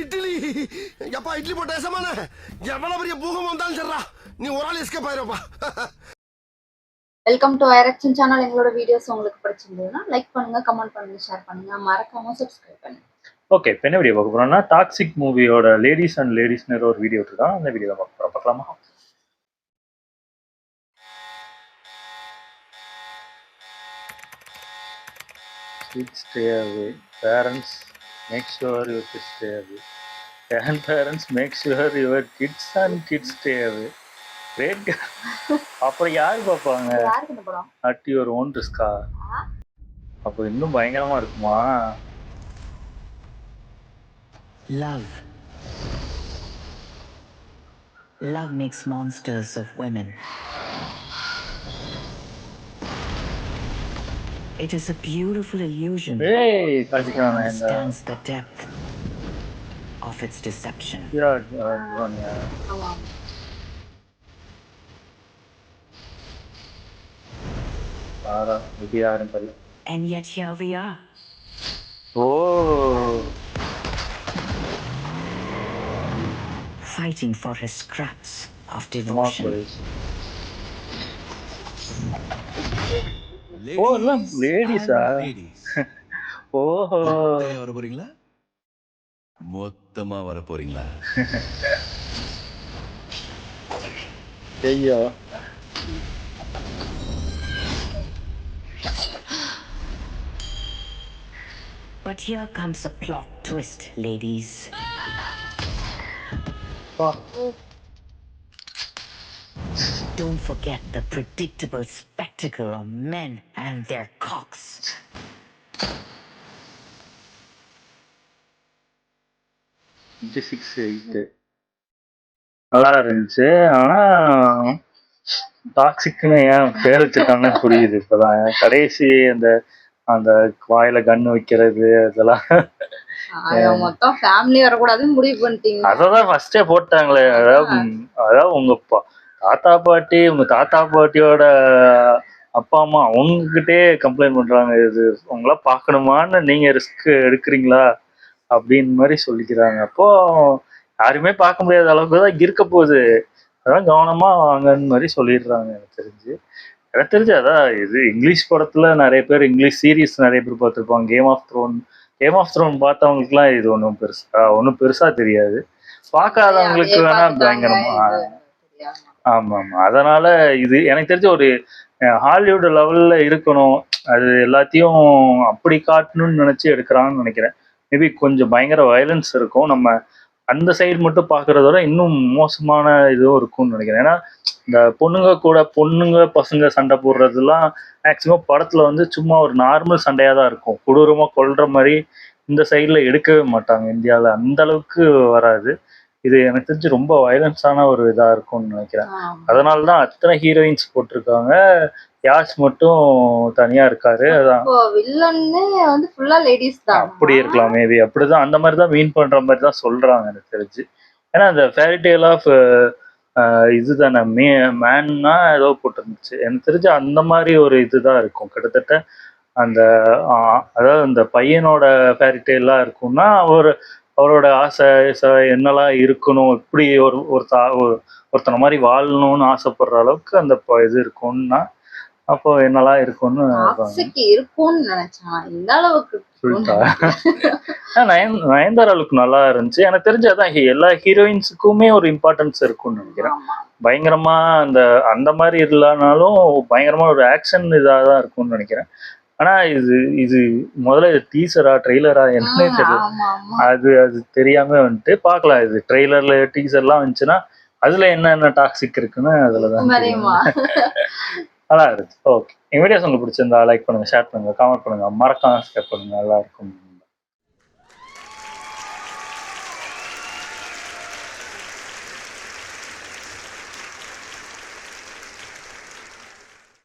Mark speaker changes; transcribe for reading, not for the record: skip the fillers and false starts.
Speaker 1: இட்லி எப்பா இட்லி போட்ட ஏசமான எவ்வளவு பெரிய பூகம் வந்தாலும் சரிடா நீ ஒரு ஆள் எஸ்கேப் ஆயிருப்பா.
Speaker 2: வெல்கம் டு ஐரக்ஷன் சேனல். எங்களோட வீடியோஸ் உங்களுக்கு பிடிச்சிருந்ததுன்னா லைக் பண்ணுங்க, கமெண்ட் பண்ணுங்க, ஷேர் பண்ணுங்க, மறக்காம சப்ஸ்கிரைப் பண்ணுங்க.
Speaker 3: ஓகே, இப்போ என்ன வீடியோ பார்க்க போறோம்னா டாக்ஸிக் மூவியோட லேடிஸ் அண்ட் லேடிஸ்னு ஒரு வீடியோ இருக்குதான். அந்த வீடியோ பார்க்கலாமா? Kids stay away. Parents, make sure your kids stay away. Grandparents, make sure your kids and kids stay away. Great. அப்புறம் யார் பார்ப்பாங்க?
Speaker 2: யாருக்கு இந்த படம்?
Speaker 3: அட் யுவர் ஓன் ரிஸ்கா? அப்போ இன்னும் பயங்கரமா இருக்குமா?
Speaker 4: Love makes monsters of women. It is a beautiful illusion.
Speaker 3: Hey, Kajikana,
Speaker 4: understands the depth of its deception. And yet here we are.
Speaker 3: Oh.
Speaker 4: Fighting for his scraps of devotion.
Speaker 3: ஓ எல்லாம் லேடிஸா? ஓஹோ,
Speaker 5: வர போறீங்களா? மொத்தமா வர போறீங்களா?
Speaker 3: ஐயோ,
Speaker 4: But here comes a plot twist, ladies. Don't forget the predictable spectacle of men and their cocks.
Speaker 3: நல்லா இருந்துச்சு. ஆனா டாக்ஸிக்னு ஏன் பேர் வச்சிருக்காங்கன்னு புரியுது இப்பதான். கடைசி அந்த அந்த வாயில கண்ணு வைக்கிறது அதெல்லாம்
Speaker 2: மொத்தம் ஃபேமிலி வரக்கூடாதுன்னு முடிவு பண்ணிட்டீங்க.
Speaker 3: அததான் ஃபர்ஸ்டே போட்டாங்களே. அதாவது உங்க தாத்தா பாட்டியோட அப்பா அம்மா அவங்ககிட்டே கம்ப்ளைண்ட் பண்றாங்க, இது உங்களா பாக்கணுமான்னு, நீங்க ரிஸ்க் எடுக்கிறீங்களா அப்படின்னு மாதிரி சொல்லிக்கிறாங்க. அப்போ யாருமே பார்க்க முடியாத அளவுக்கு தான் இருக்க போகுது, அதான் கவனமா வாங்கன்னு மாதிரி சொல்லிடுறாங்க. எனக்கு தெரிஞ்சு அதான் இது இங்கிலீஷ் படத்துல நிறைய பேர், இங்கிலீஷ் சீரீஸ் நிறைய பேர் பார்த்துருப்பாங்க. கேம் ஆஃப் த்ரோன் பார்த்தவங்களுக்குலாம் இது ஒன்றும் பெருசா தெரியாது. பார்க்காதவங்களுக்கு வேணா பயங்கரமா. ஆமா ஆமா, அதனால இது எனக்கு தெரிஞ்ச ஒரு ஹாலிவுட் லெவல்ல இருக்கணும், அது எல்லாத்தையும் அப்படி காட்டணும்னு நினைச்சு எடுக்கிறான்னு நினைக்கிறேன். மேபி கொஞ்சம் பயங்கர வயலன்ஸ் இருக்கும், நம்ம அந்த சைடு மட்டும் பார்க்கறதோட இன்னும் மோசமான இதுவும் இருக்கும்னு நினைக்கிறேன். ஏன்னா இந்த பொண்ணுங்க பசங்க சண்டை போடுறதுலாம் மேக்சிமம் படத்துல வந்து சும்மா ஒரு நார்மல் சண்டையா தான் இருக்கும். கொடூரமா கொல்ற மாதிரி இந்த சைட்ல எடுக்கவே மாட்டாங்க. இந்தியாவில் அந்த அளவுக்கு வராது. இது எனக்கு தெரிஞ்சு ரொம்ப வயலன்ஸான ஒரு இதா இருக்கும்னு நினைக்கிறேன். அதனாலதான் அத்தனை ஹீரோயின்ஸ் போட்டிருக்காங்க, யாஷ் மட்டும் தனியா இருக்காரு. அதான் அப்படி இருக்கலாம், மேபி அப்படிதான், அந்த மாதிரிதான் மீன் பண்ற மாதிரி தான் சொல்றாங்க எனக்கு தெரிஞ்சு. ஏன்னா அந்த ஃபேரி டேல் ஆஃப் இதுதானே மேன்னா ஏதோ போட்டிருந்துச்சு. எனக்கு தெரிஞ்சு அந்த மாதிரி ஒரு இதுதான் இருக்கும் கிட்டத்தட்ட. அந்த அதாவது அந்த பையனோட ஃபேரி டேல்லாம் இருக்கும்னா அவரோட ஆசை என்னெல்லாம் இருக்கணும், இப்படி ஒருத்தனை மாதிரி வாழணும்னு ஆசைப்படுற அளவுக்கு அந்த இது இருக்கும்னா அப்போ என்னெல்லாம் இருக்கும்னு நயன்தாராவுக்கு நல்லா இருந்துச்சு. எனக்கு தெரிஞ்சு அதான் எல்லா ஹீரோயின்ஸுக்குமே ஒரு இம்பார்ட்டன்ஸ் இருக்கும்னு நினைக்கிறேன். பயங்கரமா அந்த மாதிரி இல்லைனாலும் பயங்கரமா ஒரு ஆக்ஷன் இதாக தான் இருக்கும்னு நினைக்கிறேன். ஆனா இது முதல்ல இது டீசரா ட்ரெய்லரா என்னன்னே தெரியல. அது தெரியாம வந்துட்டு பார்க்கலாம். இது ட்ரெய்லர்ல டீசர்லாம் வந்துச்சுன்னா அதுல என்ன டாக்ஸிக் இருக்குன்னு அதுலதான் நல்லா இருந்துச்சு. ஓகே, என் வீடியோஸ் உங்களுக்கு பிடிச்சிருந்தா லைக் பண்ணுங்க, ஷேர் பண்ணுங்க, கமெண்ட் பண்ணுங்க, மறக்காம சப்ஸ்கிரைப் பண்ணுங்க. நல்லா இருக்கும்.